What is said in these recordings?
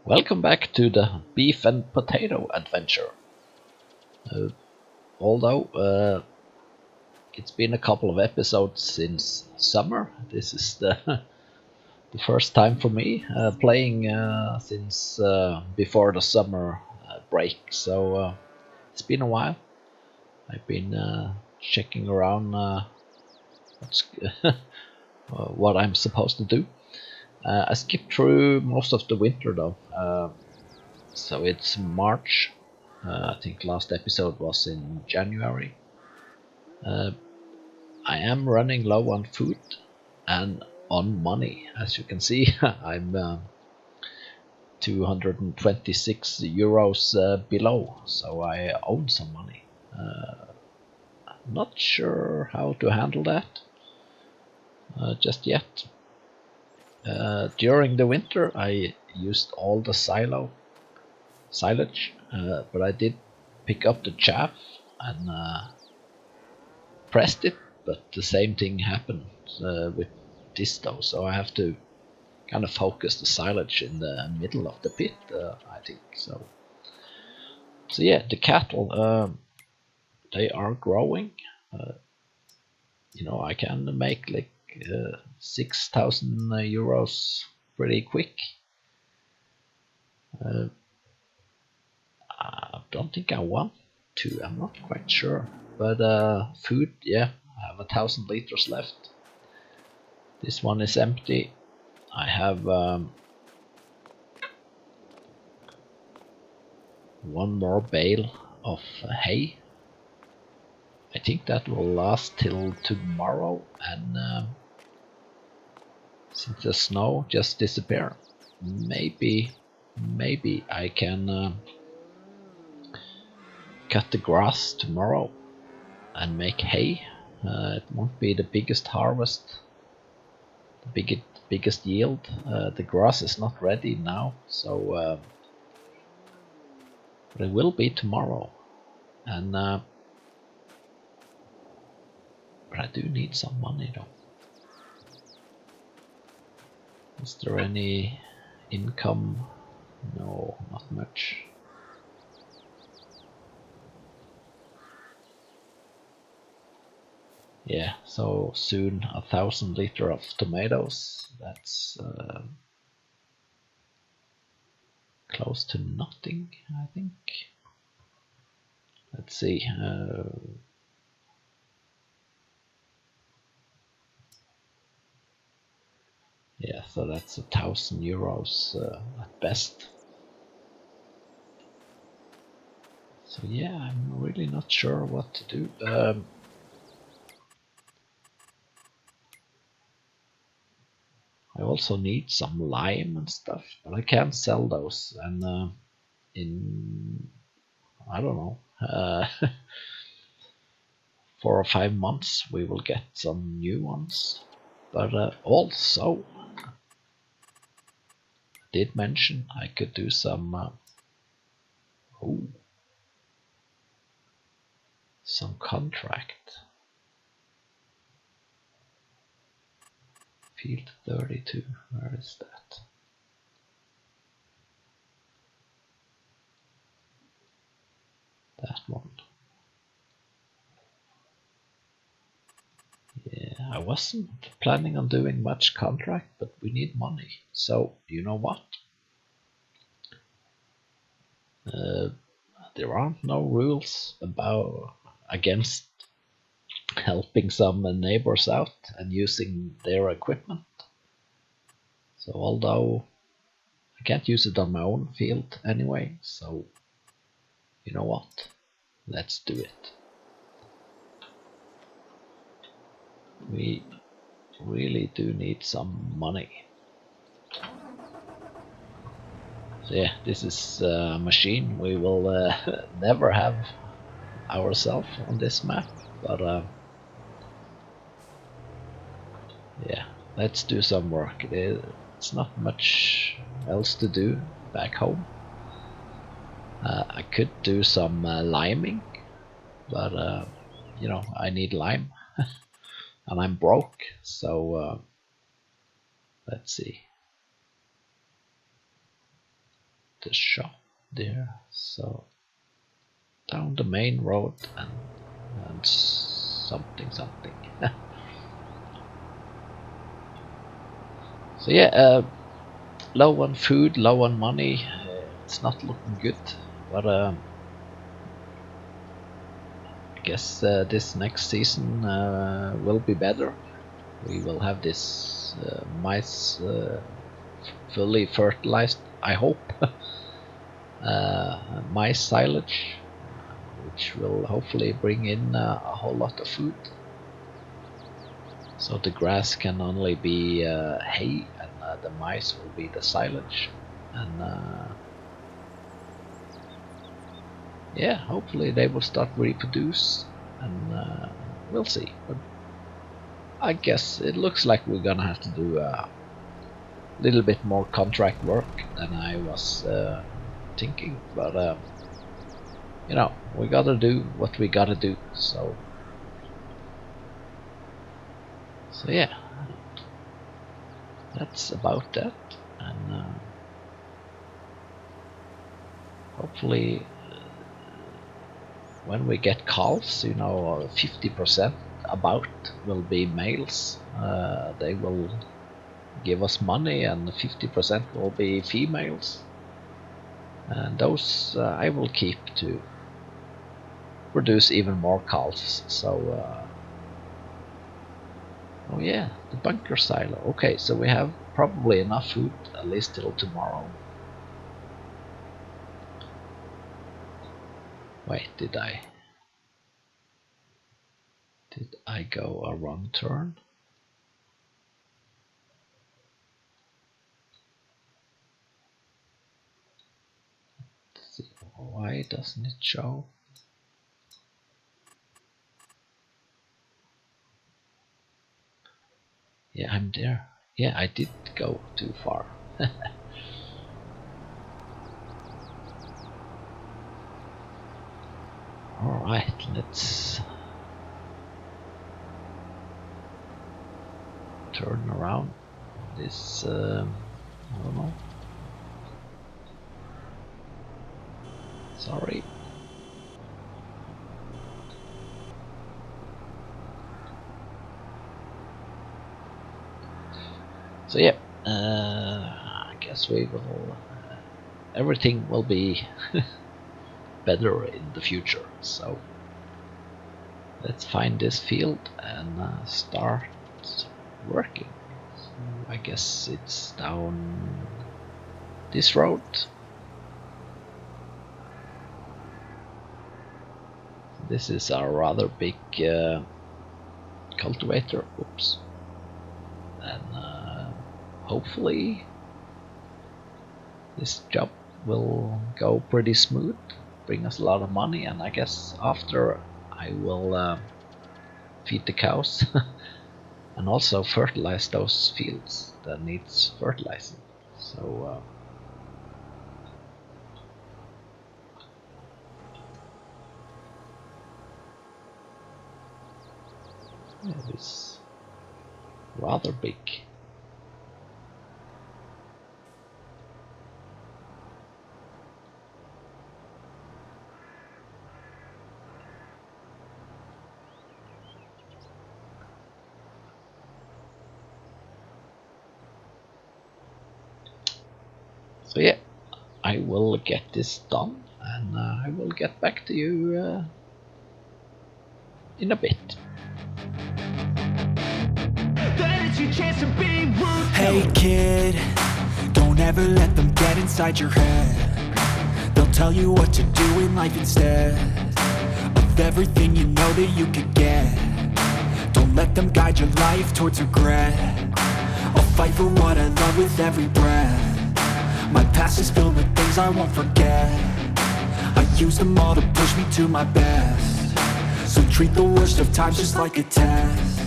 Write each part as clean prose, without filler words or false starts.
Welcome back to the beef and potato adventure. Although it's been a couple of episodes since summer, this is the first time for me playing since before the summer break. So it's been a while. I've been checking around what's what I'm supposed to do. I skipped through most of the winter though. So it's March. I think last episode was in January. I am running low on food and on money. As you can see, I'm 226 euros below, so I own some money. Not sure how to handle that just yet. During the winter, I used all the silage, but I did pick up the chaff and pressed it, but the same thing happened with this though, so I have to kind of focus the silage in the middle of the pit, I think. So yeah, the cattle, they are growing. I can make like 6,000 euros pretty quick. I don't think I want to, I'm not quite sure. But food, yeah, I have 1,000 liters left. This one is empty. I have one more bale of hay. I think that will last till tomorrow, and since the snow just disappeared, maybe I can cut the grass tomorrow and make hay. It won't be the biggest harvest, the biggest yield. The grass is not ready now, so but it will be tomorrow. And but I do need some money though. Is there any income? No, not much. Yeah, so soon 1,000 liters of tomatoes. That's close to nothing, I think. Let's see. Yeah, so that's 1,000 euros at best. So yeah, I'm really not sure what to do. I also need some lime and stuff, but I can't sell those. And in, I don't know, 4 or 5 months we will get some new ones. But also, I did mention I could do some some contract. Field 32, where is that? That one. Yeah, I wasn't planning on doing much contract, but we need money. So, you know what? There aren't no rules against helping some neighbors out and using their equipment. So although I can't use it on my own field anyway, so you know what? Let's do it. We really do need some money. So yeah, this is a machine we will never have ourselves on this map, but yeah, let's do some work. It's not much else to do back home. I could do some liming, but I need lime and I'm broke, so let's see. the shop there. So down the main road and something. So yeah, low on food, low on money. It's not looking good, but I guess this next season will be better. We will have this mice fully fertilized, I hope. Mice silage, which will hopefully bring in a whole lot of food. So the grass can only be hay, and the mice will be the silage. And yeah, hopefully they will start reproduce, and we'll see. But I guess it looks like we're gonna have to do a little bit more contract work than I was thinking. But you know, we gotta do what we gotta do. So yeah, that's about that. And hopefully when we get calves, you know, 50% about will be males. They will give us money, and 50% will be females. And those I will keep to produce even more calves. So oh yeah, the bunker silo. Okay, so we have probably enough food at least till tomorrow. Wait, did I go a wrong turn? Let's see, why doesn't it show? Yeah, I'm there. Yeah, I did go too far. Alright, let's turn around this, I don't know. Sorry. So yeah, I guess we will, everything will be better in the future. So let's find this field and start working. So I guess it's down this road. This is a rather big cultivator. Oops. And hopefully this job will go pretty smooth, bring us a lot of money, and I guess after I will feed the cows and also fertilize those fields that needs fertilizing. So yeah, it is rather big. So yeah, I will get this done, and I will get back to you in a bit. Hey kid, don't ever let them get inside your head. They'll tell you what to do in life instead of everything you know that you could get. Don't let them guide your life towards regret. I'll fight for what I love with every breath. My past is filled with things I won't forget. I use them all to push me to my best. So treat the worst of times just like a test.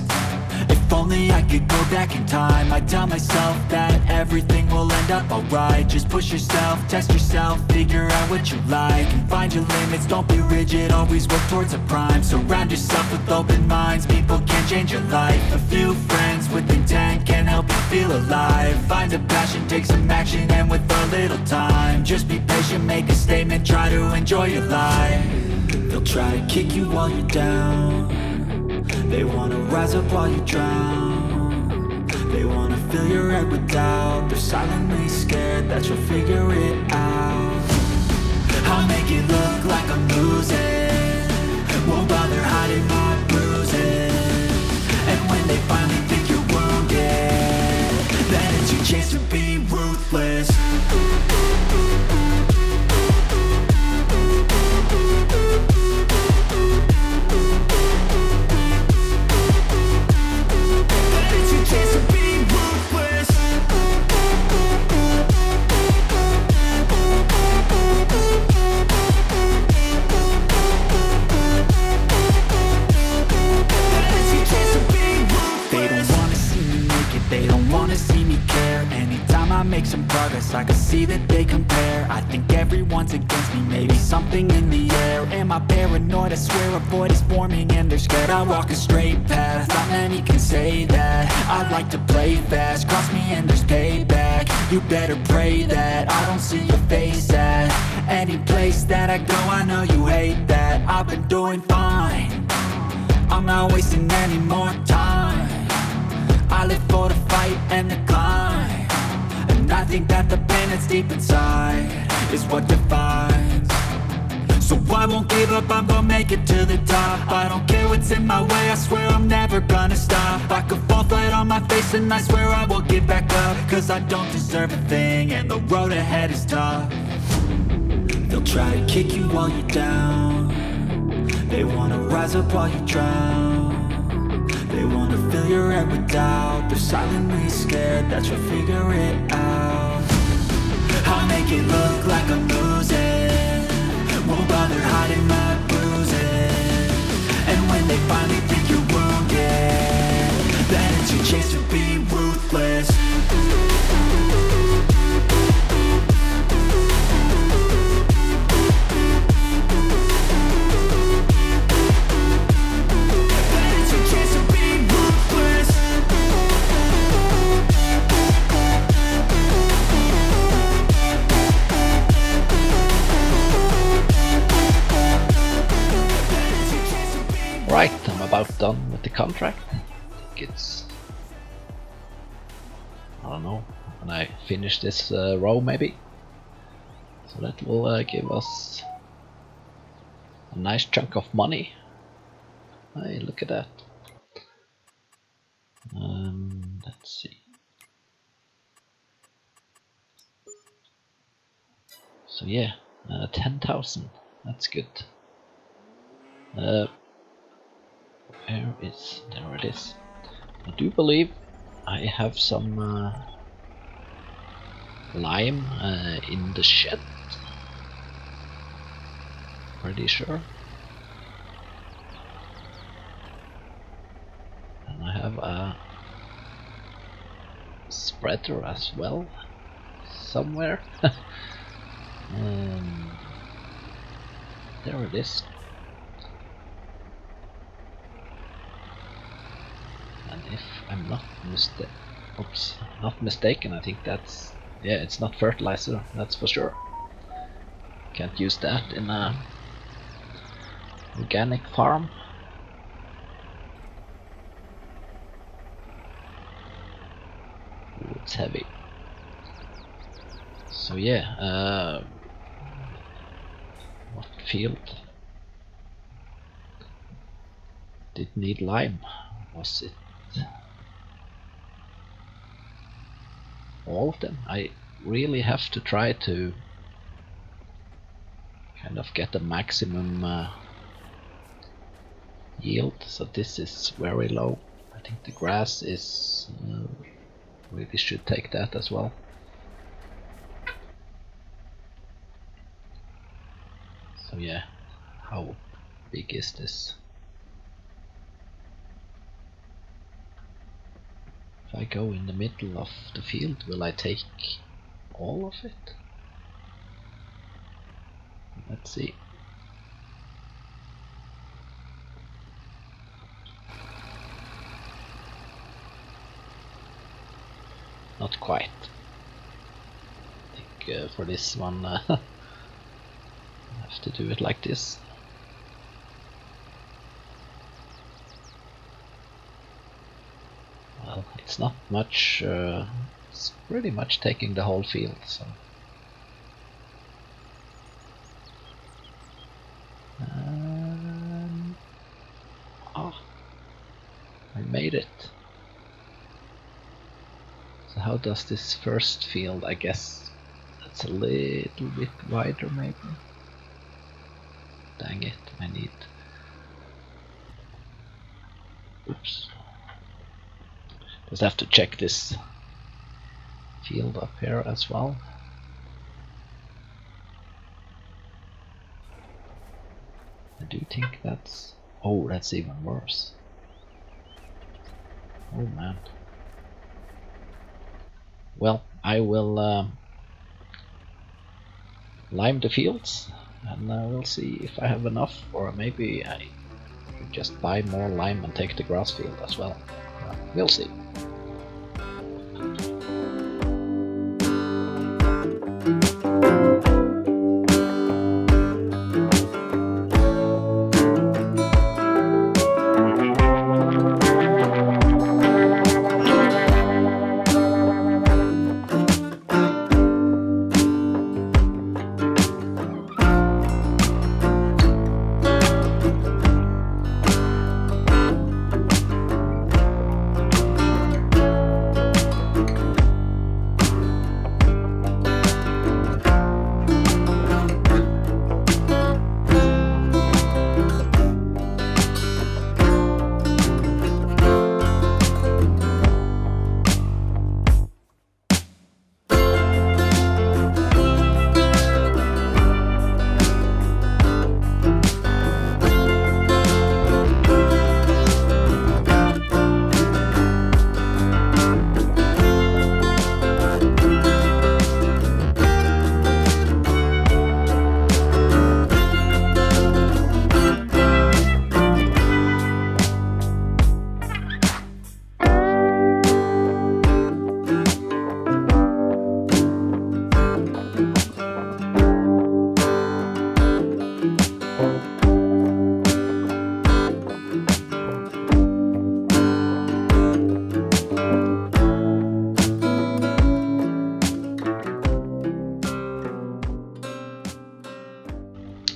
If only I could go back in time, I'd tell myself that everything will end up alright. Just push yourself, test yourself, figure out what you like, and find your limits, don't be rigid, always work towards a prime. Surround yourself with open minds, people can change your life. A few friends with intent can help you feel alive. Find a passion, take some action, and with a little time, just be patient, make a statement, try to enjoy your life. They'll try to kick you while you're down. They wanna rise up while you drown. They wanna fill your head with doubt. They're silently scared that you'll figure it out. I'll make it look like I'm losing, won't bother hiding my bruises. And when they finally think you're wounded, then it's your chance to be ruthless. Make some progress, I can see that they compare. I think everyone's against me, maybe something in the air. Am I paranoid? I swear a void is forming and they're scared. I walk a straight path, not many can say that. I like to play fast, cross me and there's payback. You better pray that I don't see your face at any place that I go. I know you hate that. I've been doing fine, I'm not wasting any more time. I live for the fight and the climb. I think that the pain that's deep inside is what defines. So I won't give up, I'm gonna make it to the top. I don't care what's in my way, I swear I'm never gonna stop. I could fall flat on my face and I swear I will get back up. Cause I don't deserve a thing and the road ahead is tough. They'll try to kick you while you're down. They wanna rise up while you drown. They wanna fill your head with doubt. They're silently scared that you'll figure it out. I'll make it look like I'm losing, won't bother hiding my bruises. And when they finally think you're wounded, then it's your chance to be ruthless. Right, I'm about done with the contract. I think it's, I don't know, when I finish this row maybe. So that will give us a nice chunk of money. Hey, look at that. Let's see. So yeah, 10,000. That's good. There it is. I do believe I have some lime in the shed. Pretty sure. And I have a spreader as well somewhere. There it is. And if I'm not mistaken, I think that's, yeah, it's not fertilizer, that's for sure. Can't use that in a organic farm. Ooh, it's heavy. So yeah, what field did need lime? Was it all of them? I really have to try to kind of get the maximum yield. So this is very low. I think the grass is really should take that as well. So yeah, how big is this? If I go in the middle of the field, will I take all of it? Let's see. Not quite. I think for this one. I have to do it like this. Well, it's not much, it's pretty much taking the whole field, so. Oh, I made it. So how does this first field, I guess that's a little bit wider maybe. Dang it, I need. Oops. Just have to check this field up here as well. I do think that's. Oh, that's even worse. Oh man. Well, I will lime the fields, and we'll see if I have enough, or maybe I should just buy more lime and take the grass field as well. We'll see.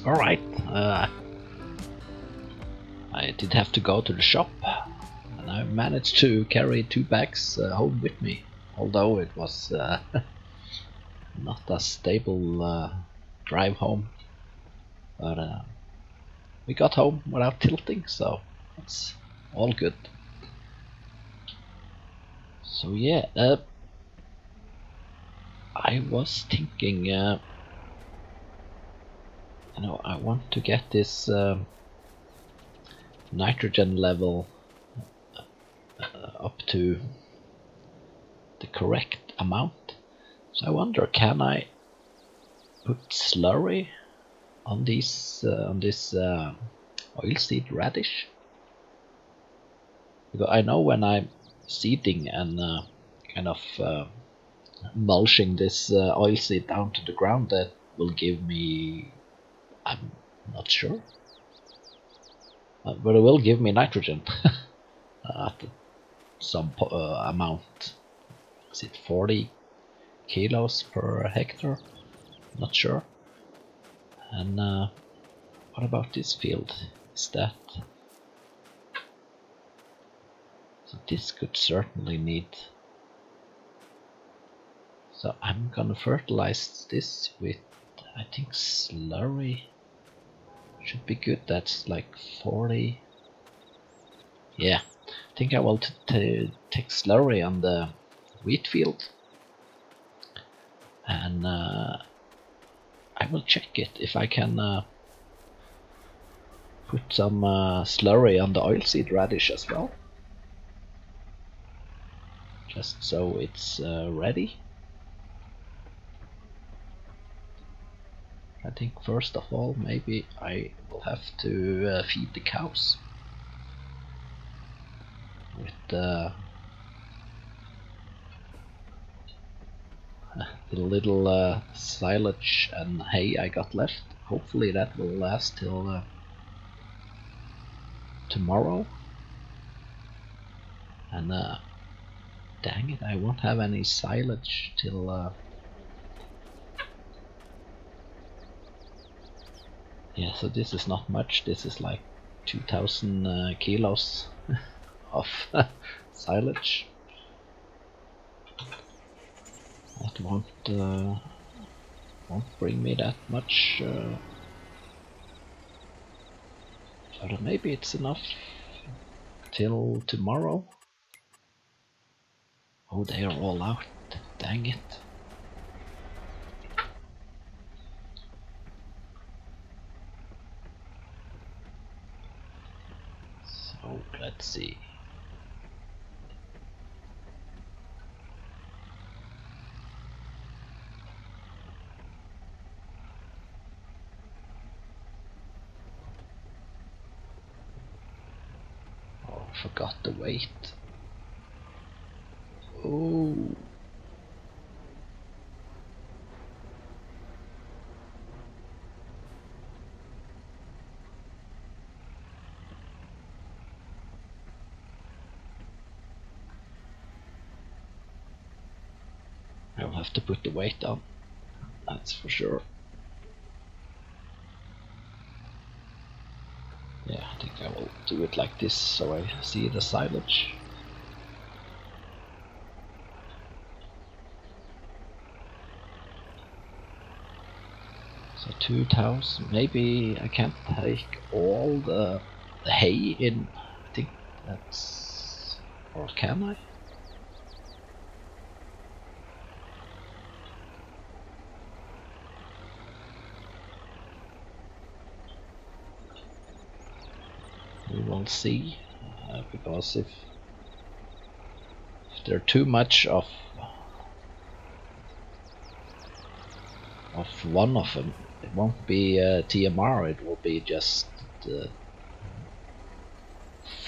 Alright, I did have to go to the shop, and I managed to carry 2 bags home with me, although it was not a stable drive home, but we got home without tilting, so it's all good. So yeah, I was thinking, you know, I want to get this nitrogen level up to the correct amount. So I wonder, can I put slurry on these on this oilseed radish? Because I know when I'm seeding and kind of mulching this oilseed down to the ground, that will give me, I'm not sure, but it will give me nitrogen at some amount. Is it 40 kilos per hectare? Not sure. And what about this field? Is that? So this could certainly need. So I'm gonna fertilize this with, I think slurry should be good. That's like 40. Yeah, I think I will take slurry on the wheat field, and I will check it if I can put some slurry on the oilseed radish as well, just so it's ready. I think first of all maybe I will have to feed the cows with the little silage and hay I got left. Hopefully that will last till tomorrow. And dang it, I won't have any silage till yeah, so this is not much. This is like 2000 kilos of silage. That won't bring me that much, but maybe it's enough till tomorrow. Oh, they are all out. Dang it. So let's see. Oh, forgot the weight. Oh. I'll have to put the weight on, that's for sure. Yeah, I think I will do it like this so I see the silage. So 2000, maybe I can't take all the hay in, I think that's, or can I? We will see, because if there too much of one of them, it won't be TMR, it will be just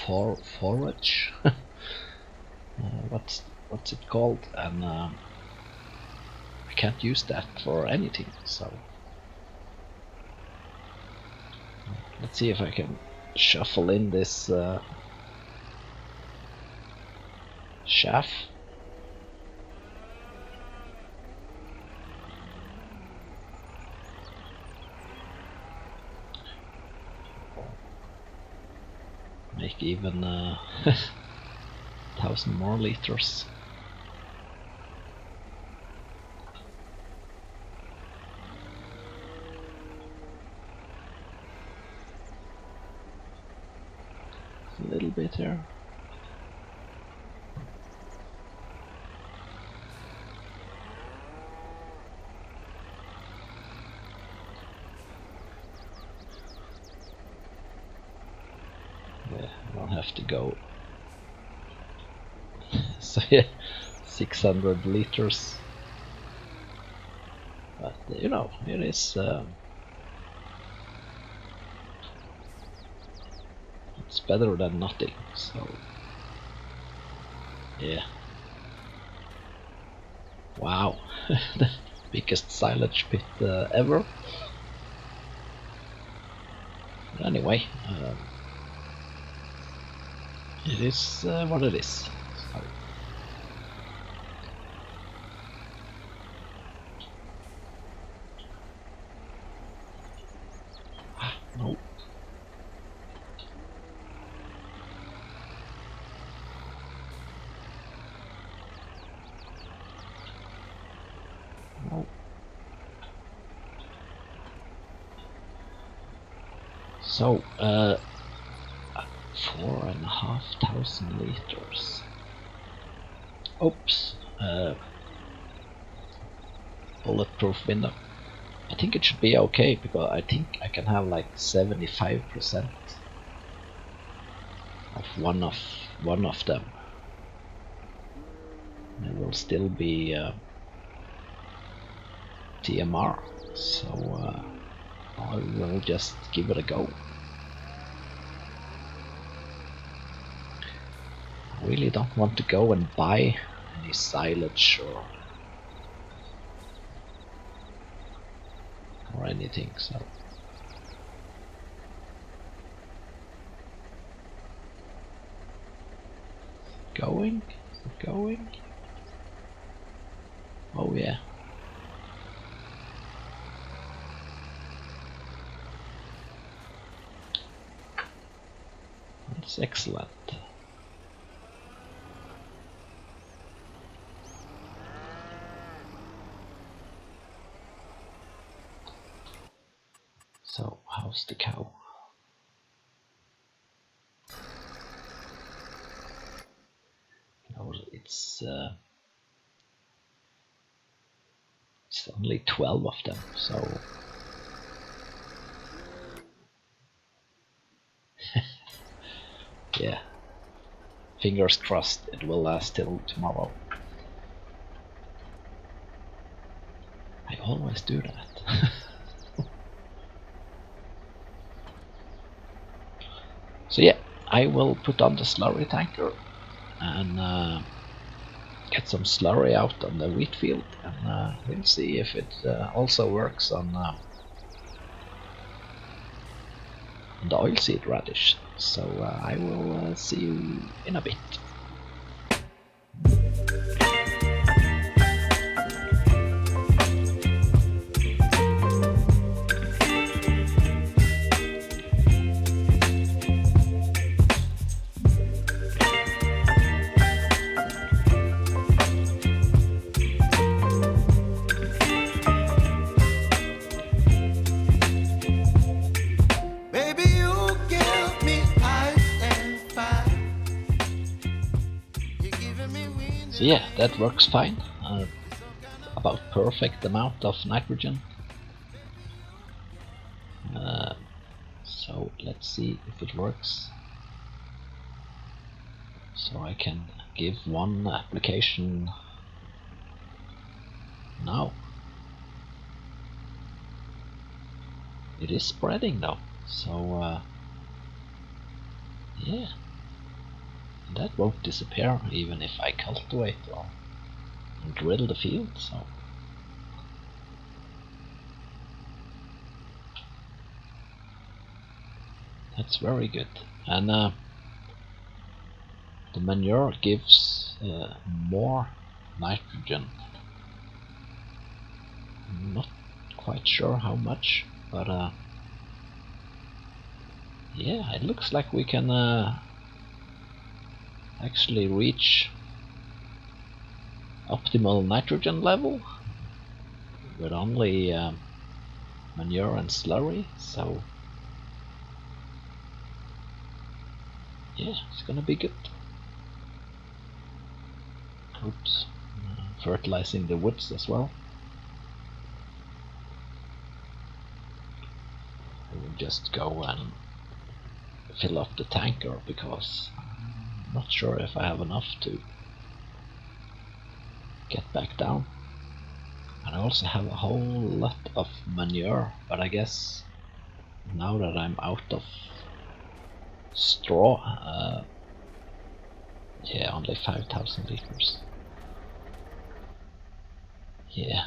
forage. What's it called? And I can't use that for anything, so let's see if I can shuffle in this shaft. Make even 1,000 more liters. A little bit here. Yeah, I don't have to go. So yeah, 600 liters. But you know, it is. It's better than nothing. So yeah. Wow, the biggest silage pit ever. But anyway, it is what it is. So. No. No. So, 4,500 liters. Oops. Bulletproof window. I think it should be okay because I think I can have like 75% of one of them. It will still be TMR, so I will just give it a go. I really don't want to go and buy any silage or or anything. So going, is it going? Oh yeah. That's excellent. So, how's the cow? No, it's only 12 of them, so yeah. Fingers crossed it will last till tomorrow. I always do that. So yeah, I will put on the slurry tanker and get some slurry out on the wheat field, and we'll see if it also works on the oilseed radish. So I will see you in a bit. So yeah, that works fine. About perfect amount of nitrogen. So let's see if it works. So I can give one application now. It is spreading though, so yeah, that won't disappear even if I cultivate or drill the field. So that's very good. And the manure gives more nitrogen. I'm not quite sure how much, but yeah, it looks like we can actually reach optimal nitrogen level with only manure and slurry. So yeah, it's gonna be good. Oops, fertilizing the woods as well. I will just go and fill up the tanker because I'm not sure if I have enough to get back down. And I also have a whole lot of manure, but I guess now that I'm out of straw, yeah, only 5,000 liters. Yeah,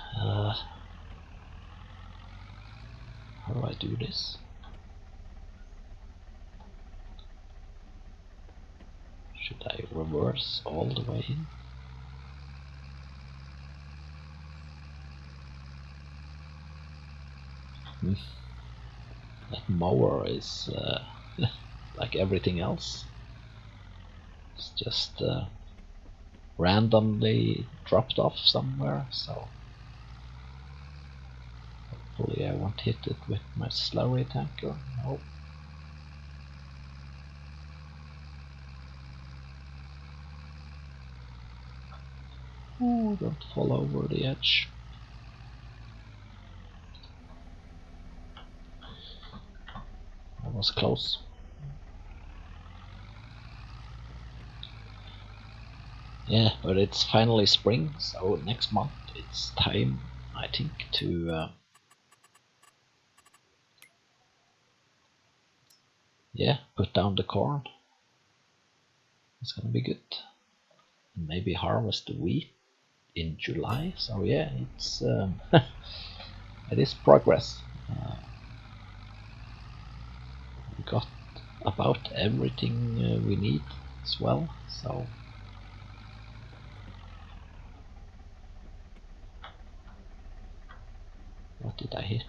how do I do this? Should I reverse all the way in? That mower is like everything else. It's just randomly dropped off somewhere, so hopefully I won't hit it with my slurry tanker. Nope. Oh, don't fall over the edge. That was close. Yeah, but it's finally spring, so next month it's time, I think, to yeah, put down the corn. It's gonna be good. And maybe harvest the wheat in July. So yeah, it's it is progress. got about everything we need as well, so what did I hit?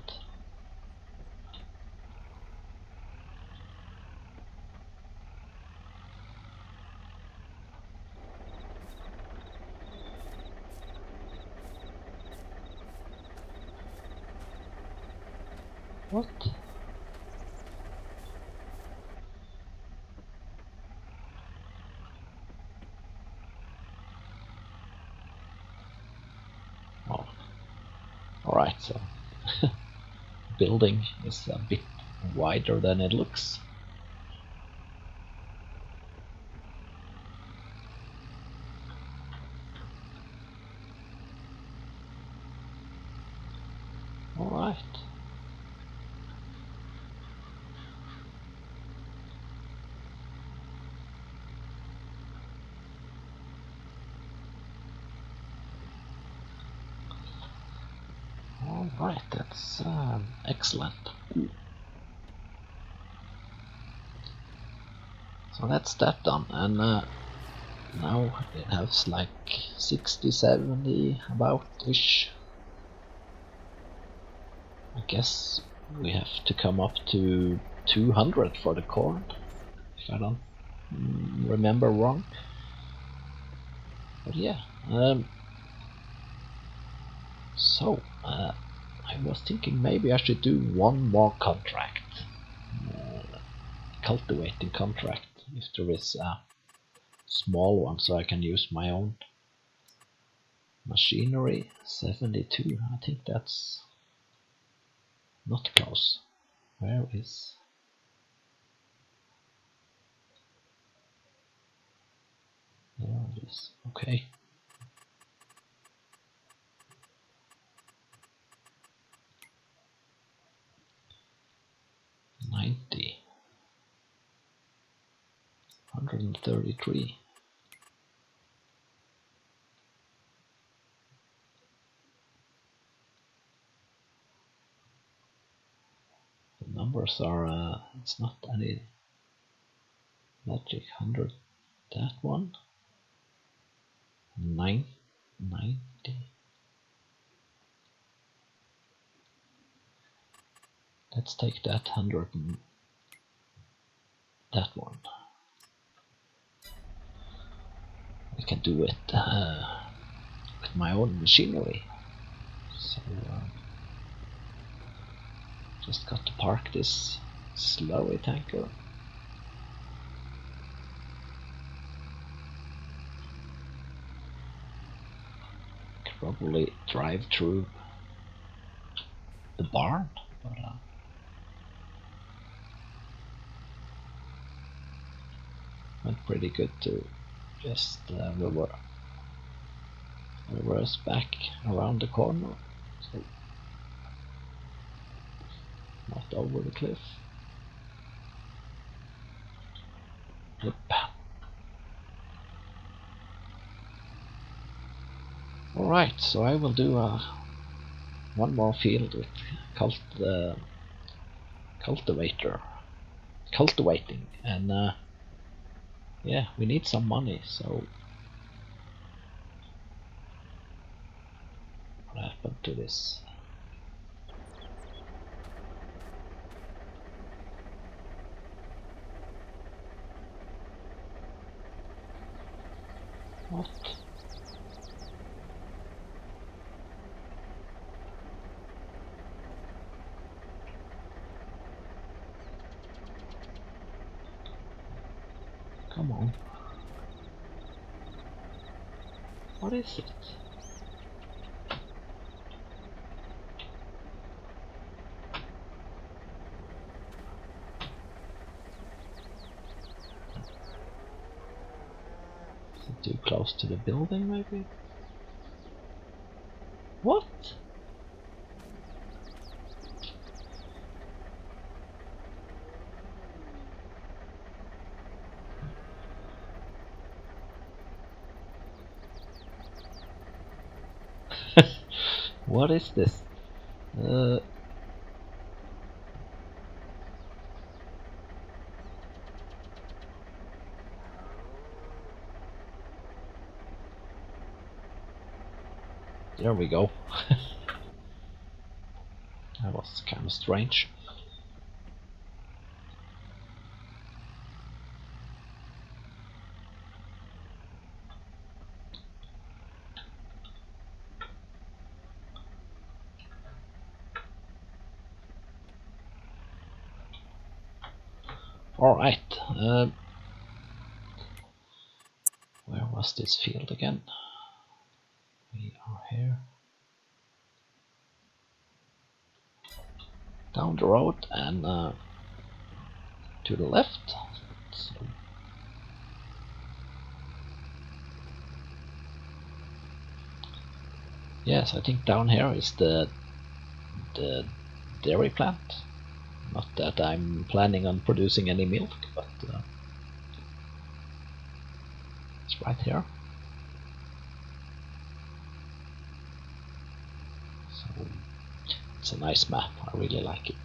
What? Oh, alright, so building is a bit wider than it looks. Alright. Alright, that's excellent. So that's that done, and now it has like 60, 70 about-ish. I guess we have to come up to 200 for the corn, if I don't remember wrong. But yeah, so I was thinking maybe I should do one more contract, cultivating contract, if there is a small one, so I can use my own machinery. 72, I think that's not close. Where is... There it is, okay. $90, $133. The numbers are, it's not any magic. 100, that one. 90. Let's take that 100 and that one. I can do it with my own machinery. So just got to park this slurry tanker. Could probably drive through the barn, but went pretty good to just reverse back around the corner, so not over the cliff. Yep. Alright, so I will do one more field with cultivating, and yeah, we need some money, so what happened to this? What? Come on. What is it? Is it too close to the building, maybe? What? What is this? There we go. That was kind of strange. Alright, where was this field again? We are here. Down the road and to the left. So yes, I think down here is the dairy plant. Not that I'm planning on producing any milk, but it's right here. So it's a nice map, I really like it.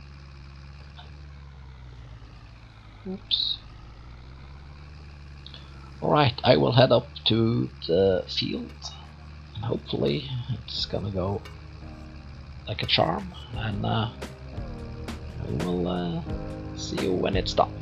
Oops. Alright, I will head up to the field and hopefully it's gonna go like a charm, and we will see you when it's done.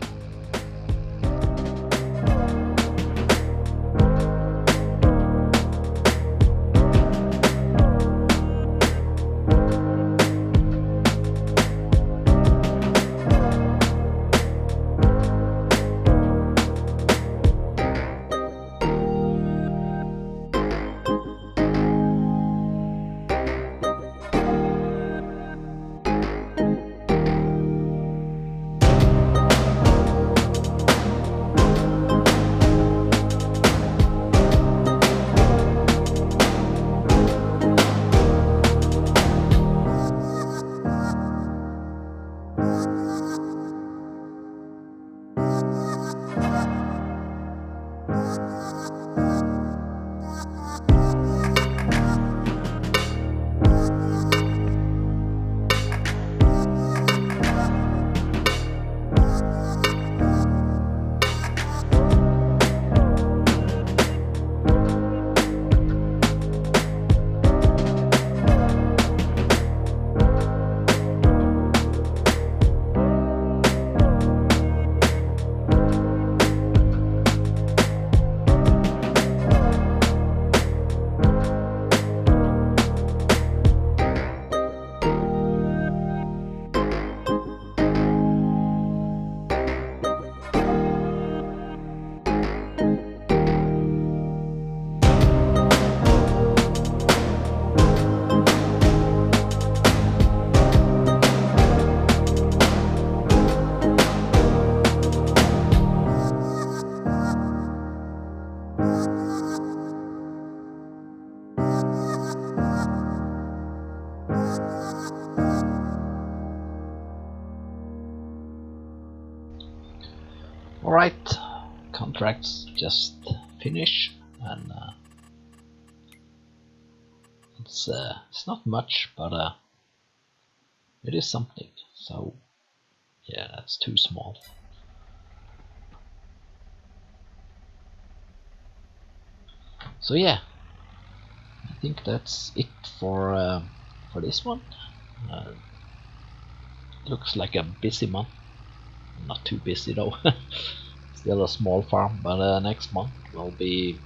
Alright, contracts just finish, and it's not much, but it is something. So yeah, that's too small. So yeah, I think that's it for this one. Looks like a busy month. Not too busy though. Still a small farm, but next month will be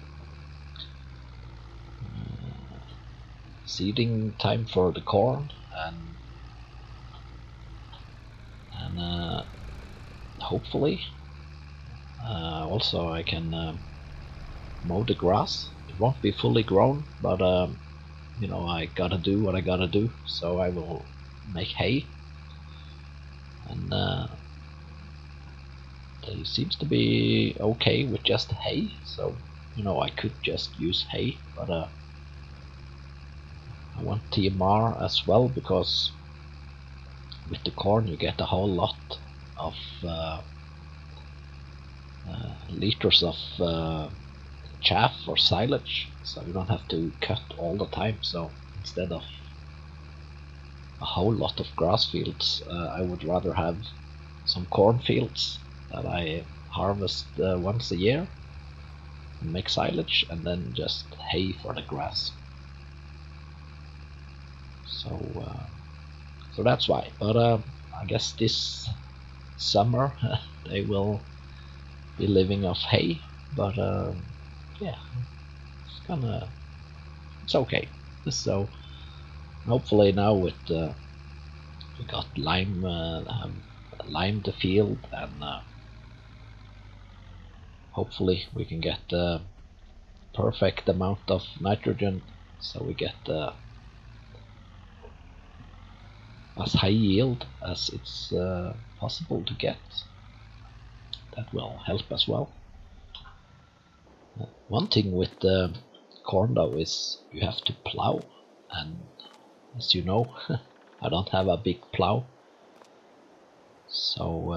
seeding time for the corn, and hopefully also I can mow the grass. It won't be fully grown, but you know, I gotta do what I gotta do, so I will make hay, and they seems to be okay with just hay, so you know, I could just use hay, but I want TMR as well, because with the corn you get a whole lot of liters of chaff or silage, so you don't have to cut all the time. So instead of a whole lot of grass fields, I would rather have some corn fields that I harvest once a year and make silage, and then just hay for the grass. So that's why. But I guess this summer they will be living off hay. But yeah, it's okay. So hopefully now with we got limed the field, and hopefully we can get the perfect amount of nitrogen, so we get as high yield as it's possible to get. That will help as well. One thing with the corn though is you have to plow, and as you know I don't have a big plow. So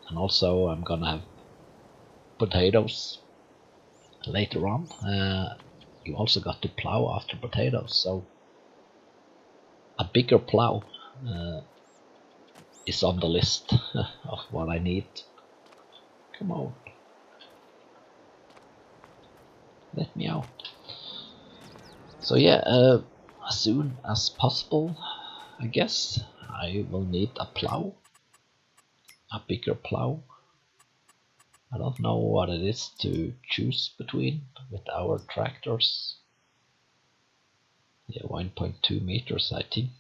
and also I'm gonna have potatoes later on. You also got to plow after potatoes, so a bigger plow is on the list of what I need. Come on, let me out. So yeah, as soon as possible, I guess I will need a plow, a bigger plow. I don't know what it is to choose between with our tractors. Yeah, 1.2 meters, I think.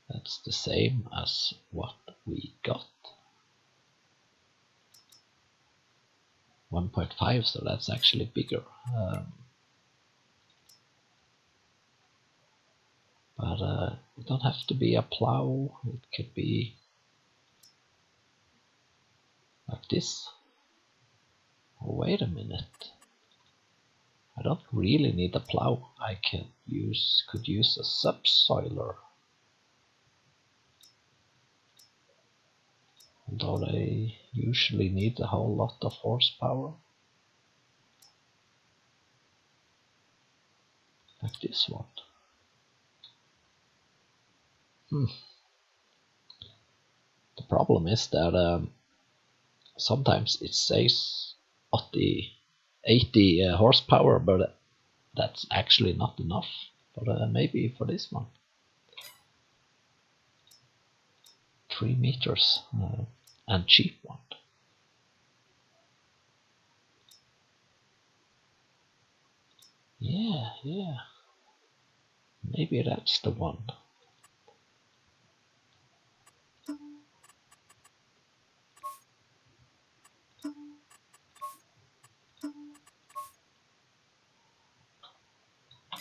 That's the same as what we got. 1.5, so that's actually bigger. But it don't have to be a plow. It could be like this. Oh, wait a minute. I don't really need a plow. I could use a subsoiler. Although they usually need a whole lot of horsepower. Like this one. The problem is that sometimes it says 80 horsepower, but that's actually not enough. But maybe for this one. 3 meters and cheap one. Yeah. Maybe that's the one.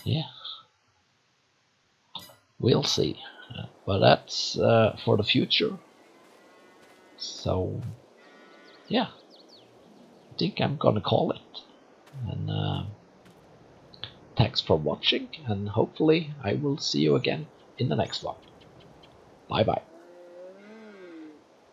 Yeah. We'll see. But that's for the future. So, yeah. I think I'm gonna call it. And thanks for watching, and hopefully I will see you again in the next one. Bye bye.